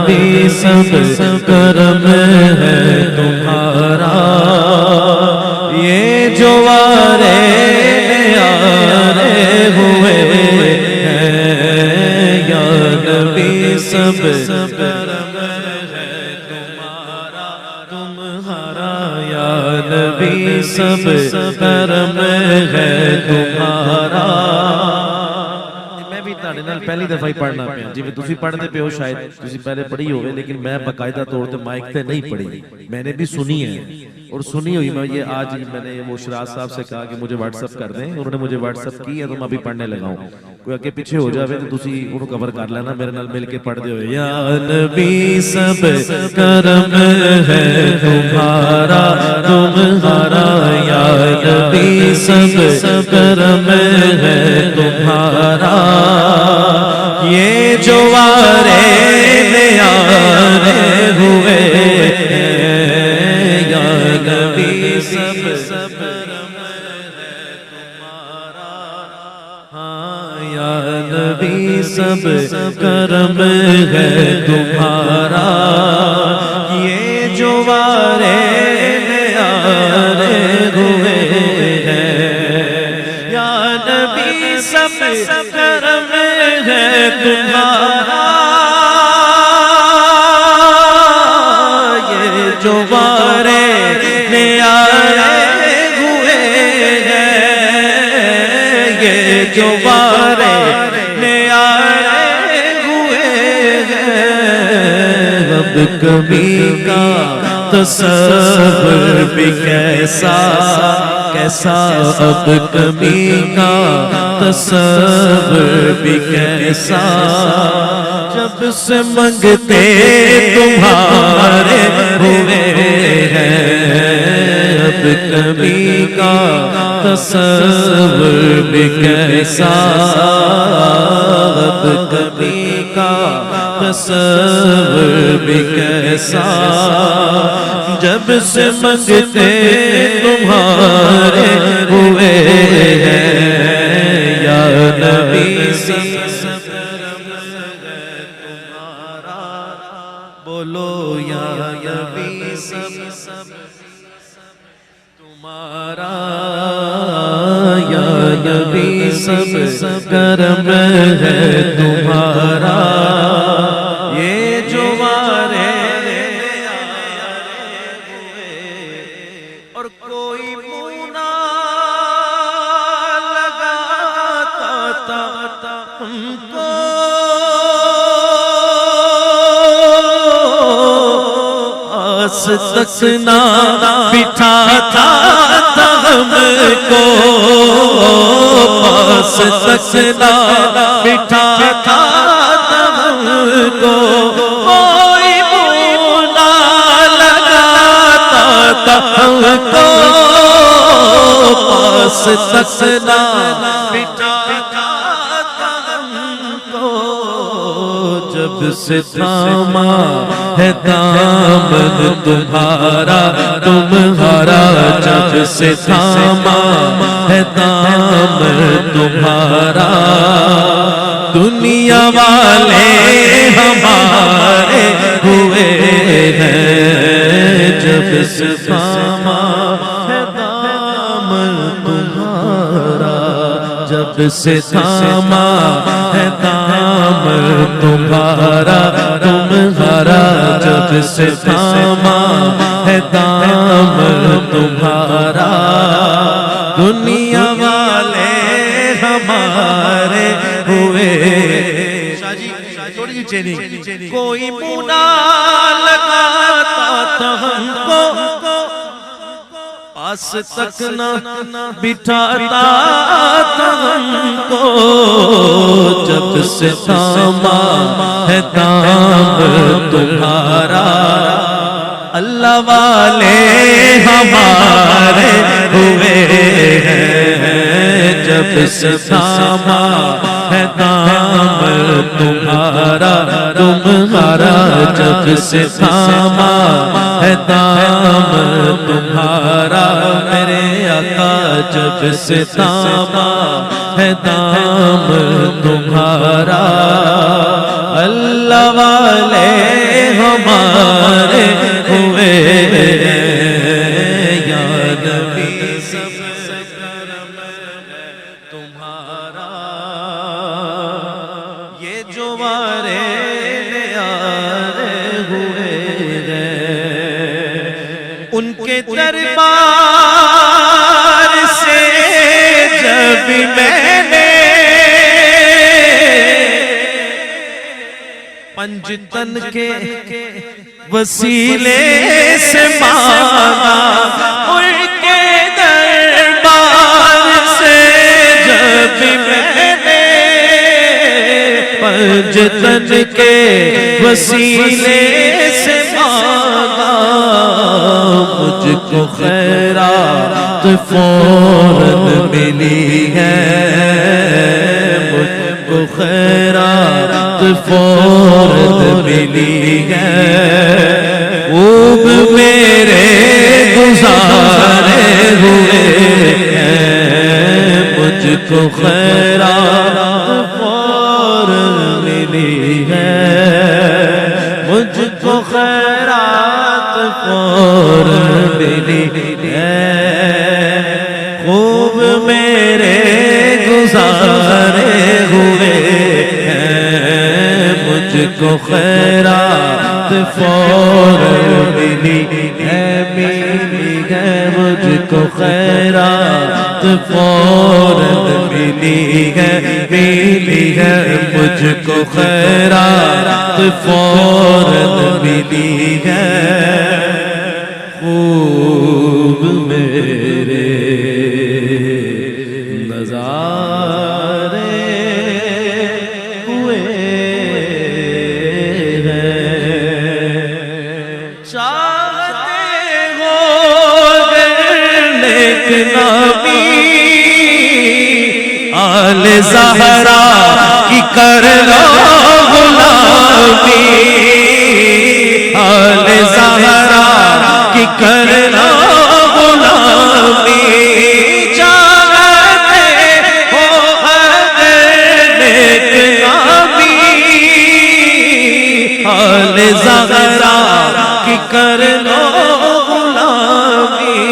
نبی سب کرم ہے تمہارا، یہ جو وارے آرے ہوئے ہیں یا نبی سب کرم ہے تمہارا، تمہارا یا نبی سب کرم ہے تمہارا۔ پہلی دفعہ ہی پڑھنا پیا جی میں تسی پڑھتے پہ ہو، شاید تسی پہلے پڑھی ہوئے، لیکن میں باقاعدہ طور پہ مائک تے نہیں پڑھی، میں نے بھی سنی ہے اور سنی ہوئی میں یہ آج میں نے وہ شراز صاحب سے کہا کہ مجھے واٹس اپ کر دیں، انہوں نے مجھے واٹس اپ کی ہے تو میں ابھی پڑھنے لگا ہوں، کوئی اگے پیچھے ہو جاوے تو تسی انہوں کور کر لینا، میرے نال مل کے پڑھ دے ہوئے۔ یا نبی سب کرم ہے تمہارا، تمہارا یا نبی سب کرم ہے تمہارا، یہ جو وارے نیارے ہوئے ہیں یا نبی سب کرم ہے تمہارا، ہاں یا نبی سب کرم ہے تمہارا، یہ جو وارے نیارے ہوئے ہیں یا نبی سب کرم ہے تمہارا، یہ جو وارے نیارے ہوئے ہیں، یہ جو وارے نیارے ہوئے ہیں، اب کبھی کا تصور بھی کیسا کیسا، اب کبھی کا تصور بھی کیسا، جب سے منگتے تمہارے ہوئے ہیں، اب کبھی کا تصور بھی کیسا، اب کبھی کا تصور بھی کیسا، جب سے منگتے تمہارے ہوئے ہیں یا نبی سب کرم ہے تمہارا، بولو یا نبی سب تمہارا، یا نبی سب کرم ہے تمہارا، یہ جو وارے اور کوئی منہ نہ لگاتا تھا ہم کو، آس تک نہ بٹھاتا تھا ہم کو، آس تک نہ بٹھاتا تھا ہم کو، کوئی منہ نہ لگاتا تھا ہم کو، پاس تک نہ بٹھاتا تھا ہم کو، جب سے تھاما ہے دامن تمہارا تمہارا، جب سے تھاما ہے دامن تمہارا، دنیا والے ہمارے ہوئے ہیں، جب سے تھاما ہے دامن تمہارا، جب سے تھاما ہے دامن تمہارا تمہارا، جب سے تھاما ہے دامن تمہارا، دنیا والے ہمارے ہوئے، کوئی منہ نہ لگاتا تھا ہم کو، پاس تک نہ بٹھاتا تھا ہم کو، جب سے تھاما ہے دامن تمہارا، اللہ والے ہمارے ہوئے ہیں، جب سے تھاما ہے دامن تمہارا تمہارا، جب سے تھاما ہے دامن تمہارا، میرے آقا جب سے تھاما ہے دامن تمہارا، اللہ والے ہمارے ہوئے یا نبی سب کرم تمہارا یہ جو وارے نیارے ہوئے ان کے دربار سے جب میں نے پنجتن کے وسیلے سے مانگا ان کے دربار سے جب میں نے پنجتن کے وسیلے سے مانگا مجھ کو خیرات فوراً ملی ہے مجھ کو خیرات فوراً ملی ہے خوب میرے گزارے ہوئے ہیں مجھ کو خیرات فوراً ملی ہے مجھ کو خیرات فوراً ملی ہے خوب میرے گزارے ہوئے ہیں مجھ کو خیرات فوراً ملی ہے مجھ کو خیرات فوراً ملی ہے مجھ کو خیرات فوراً ملی ہے خوب میرے نظارے ہوئے ہیں چاہتے ہو نیک نامی آل زہرا کی کر لو غلامی آل زہرا کی کر لو غلامی چاہتے ہو نیک نامی آل زہرا کی کر لو غلامی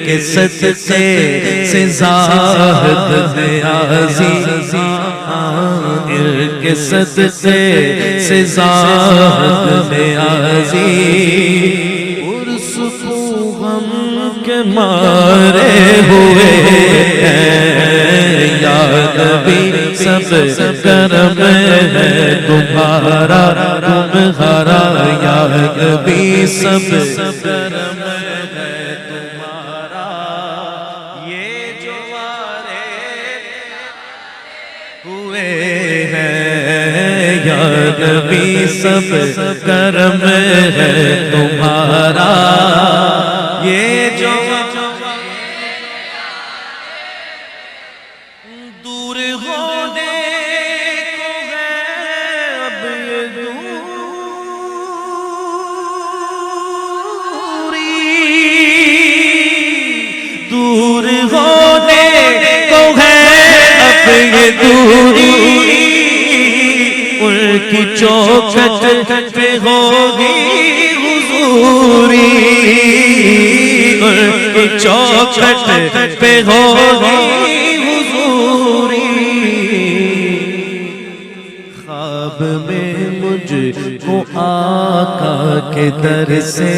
کے صدقے سے زاہد نیازی کے صدقے سے زاہد نیازی پرسکو غم کے مارے ہوئے ہیں یا نبی سب کرم ہے تمہارا تمہارا یا نبی سب کرم ہے تمہارا یہ جو وارے ہوئے ہیں یا نبی سب کرم ہے تمہارا یہ جو دور ہونے کو ہے اب یہ دوری دور ہونے کو ہے اب یہ دوری ان کی چوکھٹ پہ ہوگی حضوری ان کی چوکھٹ پہ ہوگی حضوری خواب میں مجھ کو آقا کے در سے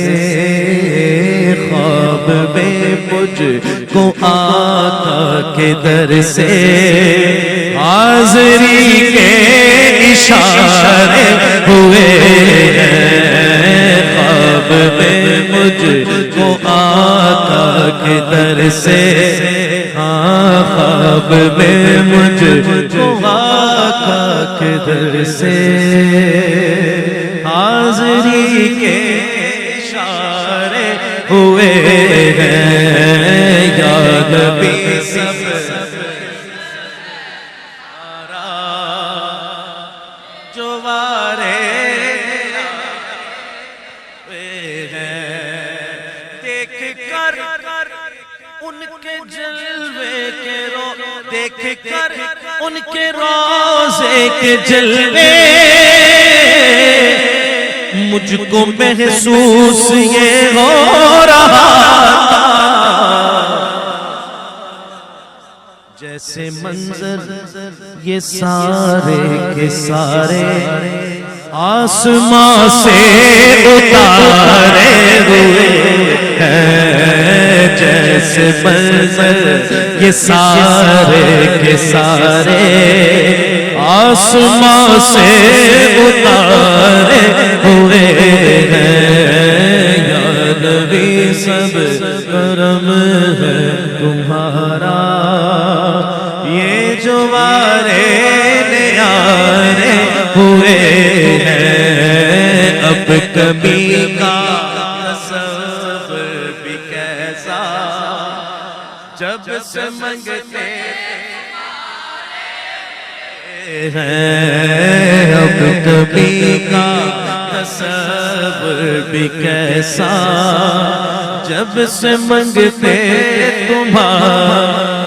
خواب میں مجھ کو آقا کے در سے حاضری کے اشارے ہوئے ہیں خواب میں مجھ کو آقا کے در سے خواب میں مجھ کو آقا کے در سے حاضری کے اشارے ہوئے ہیں یا نبی سب جو وارے دیکھ کر ان کے جلوے کے دیکھ کر ان کے روزے کے جلوے مجھ کو محسوس یہ ہو رہا تھا جیسے منظر یہ سارے کے سارے آسمان سے اتارے ہوئے ہیں، جیسے منظر یہ سارے کے سارے آسمان سے اتارے ہوئے ہیں۔ یا نبی سب کرم ہے تمہارا، یہ جو وارے نیارے ہوئے ہیں، اب کبھی کا تصور بھی کیسا جب سے منگتے ہیں، اب کبھی کا تصور بھی کیسا جب سے منگتے تمہارا